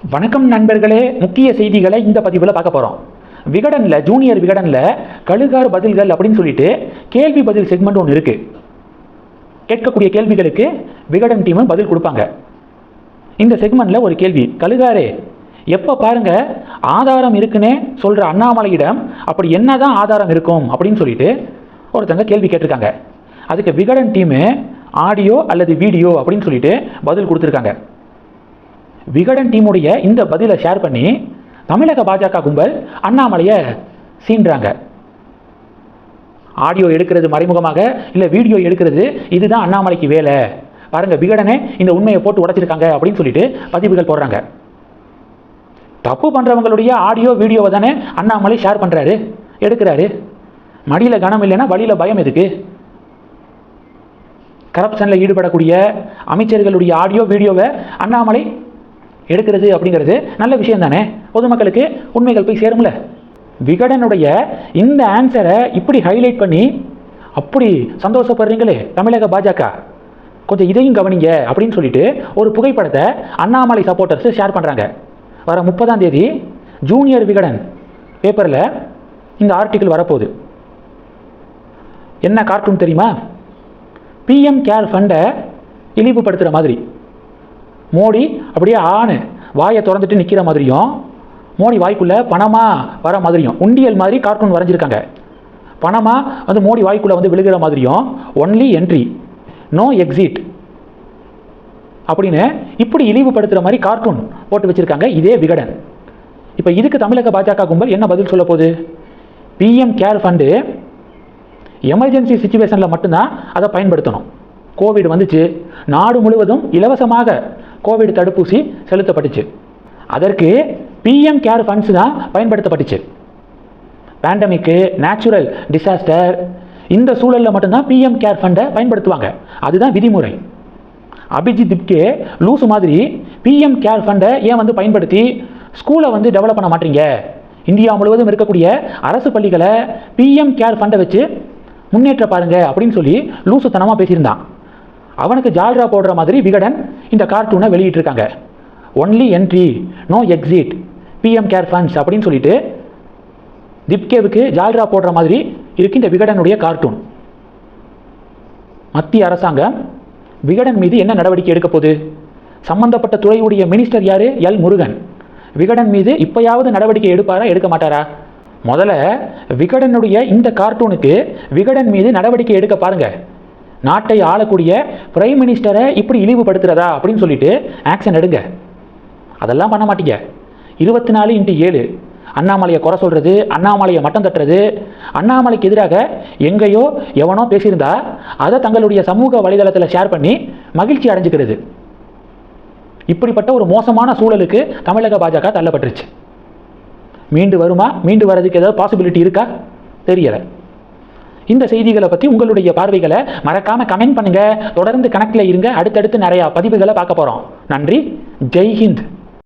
வணக்கம் நண்பர்களே, முக்கிய செய்திகளை இந்த பதிவில் பார்க்க போகிறோம். விகடனில் ஜூனியர் விகடனில் கழுகார் பதில்கள் அப்படின்னு சொல்லிட்டு கேள்வி பதில் செக்மெண்ட் ஒன்று இருக்குது. கேட்கக்கூடிய கேள்விகளுக்கு விகடன் டீமும் பதில் கொடுப்பாங்க. இந்த செக்மெண்ட்டில் ஒரு கேள்வி, கழுகாரே எப்போ பாருங்க ஆதாரம் இருக்குன்னே சொல்கிற அண்ணாமலையிடம் அப்படி என்ன தான் ஆதாரம் இருக்கும் அப்படின்னு சொல்லிட்டு ஒருத்தங்க கேள்வி கேட்டிருக்காங்க. அதுக்கு விகடன் டீமு ஆடியோ அல்லது வீடியோ அப்படின்னு சொல்லிட்டு பதில் கொடுத்துருக்காங்க. விகடன் டீமுடைய இந்த பதிலை ஷேர் பண்ணி தமிழக பாஜக கும்பல் அண்ணாமலையை சீன்றாங்க. ஆடியோ எடுக்கிறது மறைமுகமாக, இல்லை வீடியோ எடுக்கிறது, இதுதான் அண்ணாமலைக்கு வேலை. பாருங்க, விகடனே இந்த உண்மையை போட்டு உடைச்சிருக்காங்க அப்படின்னு சொல்லிட்டு பதிவுகள் போடுறாங்க. தப்பு பண்ணுறவங்களுடைய ஆடியோ வீடியோவை தானே அண்ணாமலை ஷேர் பண்ணுறாரு, எடுக்கிறாரு. மடியில் கனம் இல்லைன்னா வழியில் பயம் எதுக்கு? கரப்ஷனில் ஈடுபடக்கூடிய அமைச்சர்களுடைய ஆடியோ வீடியோவை அண்ணாமலை எடுக்கிறது அப்படிங்கிறது நல்ல விஷயம் தானே. பொதுமக்களுக்கு உண்மைகள் போய் சேரும்ல. விகடனுடைய இந்த ஆன்சரை இப்படி ஹைலைட் பண்ணி அப்படி சந்தோஷப்படுறீங்களே தமிழக பாஜக, கொஞ்சம் இதையும் கவனிங்க அப்படின்னு சொல்லிட்டு ஒரு புகைப்படத்தை அண்ணாமலை சப்போர்ட்டர்ஸ் ஷேர் பண்ணுறாங்க. வர 30ஆம் தேதி ஜூனியர் விகடன் பேப்பரில் இந்த ஆர்டிக்கிள் வரப்போகுது. என்ன கார்ட்டூன் தெரியுமா? பிஎம் கேர் ஃபண்டை இழிவுபடுத்துகிற மாதிரி, மோடி அப்படியே ஆணு வாயை திறந்துட்டு நிற்கிற மாதிரியும், மோடி வாய்க்குள்ளே பணமாக வர மாதிரியும் உண்டியல் மாதிரி கார்ட்டூன் வரைஞ்சிருக்காங்க. பணமாக மோடி வாய்க்குள்ளே விழுகிற மாதிரியும், ஒன்லி என்ட்ரி நோ எக்ஸிட் அப்படின்னு இப்படி இழிவுபடுத்துகிற மாதிரி கார்ட்டூன் போட்டு வச்சுருக்காங்க இதே விகடன். இப்போ இதுக்கு தமிழக பாஜக கும்பல் என்ன பதில் சொல்ல போகுது? பிஎம் கேர் ஃபண்டு எமர்ஜென்சி சுச்சுவேஷனில் மட்டும்தான் அதை பயன்படுத்தணும். கோவிட் வந்துச்சு, நாடு முழுவதும் இலவசமாக கோவிட் தடுப்பூசி செலுத்தப்பட்டுச்சு. அதற்கு பிஎம் கேர் ஃபண்ட்ஸ் தான் பயன்படுத்தப்பட்டுச்சு. பேண்டமிக்கு, நேச்சுரல் டிசாஸ்டர், இந்த சூழலில் மட்டும்தான் பிஎம் கேர் ஃபண்டை பயன்படுத்துவாங்க. அதுதான் விதிமுறை. அபிஜித் திப்கே லூசு மாதிரி பிஎம் கேர் ஃபண்டை ஏன் பயன்படுத்தி ஸ்கூலை டெவலப் பண்ண மாட்டீங்க, இந்தியா முழுவதும் இருக்கக்கூடிய அரசு பள்ளிகளை பிஎம் கேர் ஃபண்டை வச்சு முன்னேற்ற பாருங்க அப்படின்னு சொல்லி லூசுத்தனமாக பேசியிருந்தான். அவனுக்கு ஜால்ரா போடுற மாதிரி விகடன் இந்த கார்ட்டூனை வெளியிட்டிருக்காங்க. Only entry no exit PM care funds அப்படின்னு சொல்லிட்டு திப்கேவுக்கு ஜால்ரா போடுற மாதிரி இருக்கு இந்த விகடனுடைய கார்ட்டூன். மத்திய அரசாங்கம் விகடன் மீது என்ன நடவடிக்கை எடுக்க போகுது? சம்பந்தப்பட்ட துறையுடைய மினிஸ்டர் யாரு? எல் முருகன். விகடன் மீது இப்பயாவது நடவடிக்கை எடுப்பாரா, எடுக்க மாட்டாரா? முதல்ல விகடனுடைய இந்த கார்ட்டூனுக்கு விகடன் மீது நடவடிக்கை எடுக்க பாருங்க. நாட்டை ஆளக்கூடிய பிரைம் மினிஸ்டரை இப்படி இழிவுபடுத்துறதா அப்படின்னு சொல்லிட்டு ஆக்ஷன் எடுங்க. அதெல்லாம் பண்ண மாட்டீங்க. 24x7 அண்ணாமலையை குறை சொல்றது, அண்ணாமலையை மட்டம் தட்டுறது, அண்ணாமலைக்கு எதிராக எங்கேயோ எவனோ பேசியிருந்தா அதை தங்களுடைய சமூக வலைதளத்தில் ஷேர் பண்ணி மகிழ்ச்சி அடைஞ்சுக்கிறது. இப்படிப்பட்ட ஒரு மோசமான சூழலுக்கு தமிழக பாஜக தள்ளப்பட்டுருச்சு. மீண்டு வருமா? மீண்டு வர்றதுக்கு ஏதாவது பாசிபிலிட்டி இருக்கா? தெரியலை. இந்த செய்திகளை பற்றி உங்களுடைய பார்வைகளை மறக்காம கமெண்ட் பண்ணுங்க. தொடர்ந்து கணக்கில் இருங்க. அடுத்தடுத்து நிறைய பதிவுகளை பார்க்க போகிறோம். நன்றி. ஜெய் ஹிந்த்.